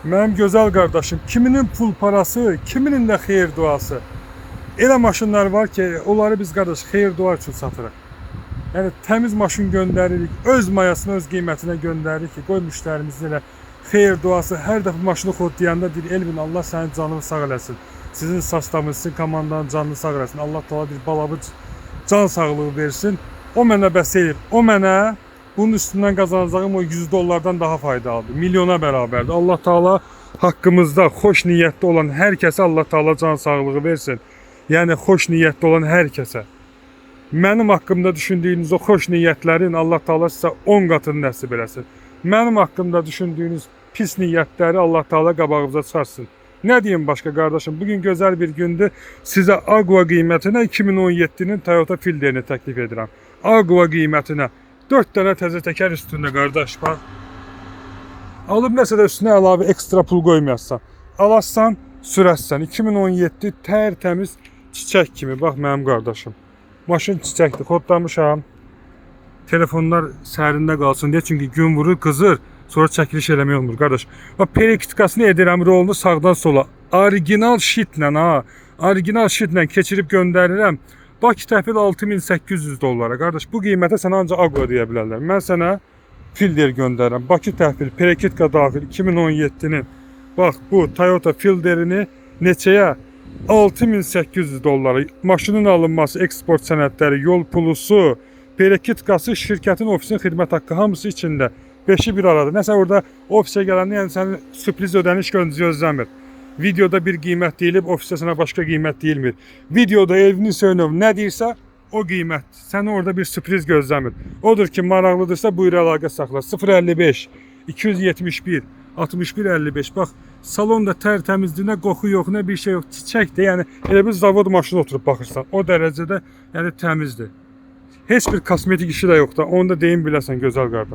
Mənim gözəl qardaşım, kiminin pul parası, kiminin də xeyir duası. Elə maşınlar var ki, onları biz qardaş xeyir dua üçün satırıq. Yəni təmiz maşın göndəririk, öz mayasına, öz qiymətinə göndəririk ki, qoy müştərimizin elə xeyir duası hər dəfə maşını xodlayanda deyir, Elvin Allah sənin canını sağ eləsin. Sizin saçlamız, sizin komandanın canını sağ eləsin. Allah Teala bir balabıc can sağlığı versin. O mənə bəs eləyir. O mənə bunun üstündən qazanacağım o $100'dan daha faydalıdır. Milyona bərabərdir. Allah Teala haqqımızda xoş niyyətli olan hər kəsə Allah Teala can sağlığı versin. Yəni xoş niyyətli olan hər kəsə. Mənim haqqımda düşündüyünüz o xoş niyyətlərin Allah Teala sizə 10 qatını nəsib eləsin. Mənim haqqımda düşündüyünüz pis niyyətləri Allah Teala qabağınıza çıxarsın. Nə deyim başqa qardaşım? Bugün gözəl bir gündür. Sizə Agua qiymətinə 2017'nin Toyota Fielderini təklif edirəm. Agua qiymətinə 4 dənə təzə təkər üstündə qardaş bax. Alıb nəsə də üstünə əlavə ekstra pul qoymayarsan. Alassan, sürəsən. 2017 tərtəmiz çiçək kimi. Bax mənim qardaşım. Maşın çiçəkdir. Kodlamışam. Telefonlar sərində qalsın deyə. Çünki gün vurur, qızır. Sonra çəkiliş eləmək olmur qardaş. Bax perikitikasını edirəm rolunu sağdan sola. Original şitlə ha. Original şitlə keçirib göndərirəm. Bakı təhvil $6.800 qardaş. Bu qiymətə sənə ancaq Agua deyə bilərlər. Mən sənə Fielder göndərirəm. Bakı təhvil, perikitka daxil 2017'nin bax bu Toyota Fielderini neçəyə? $6.800. Maşının alınması, eksport sənədləri, yol pulusu, perikitkası, şirkətin ofisin xidmət haqqı hamısı içində. 5'i bir arada. Nəsə orada ofisə gələndə yəni sənin sürpriz ödəniş gözləmir. Videoda bir qiymət deyilib, ofisdə sənə başqa qiymət deyilmir. Videoda Elvin Hüseynov nə deyirsə, o qiymət. Səni orada bir sürpriz gözləmir. Odur ki, maraqlıdırsa buyur əlaqə saxla. 055 271 61 55. Bax, salonda tərtəmizdir, nə qoxu yox, nə bir şey yox. Çiçəkdir. Yəni elə bir zavod maşını oturub baxırsan. O dərəcədə yəni təmizdir. Heç bir kosmetik işi də yox da. Onu da deyim biləsən gözəl qardaş.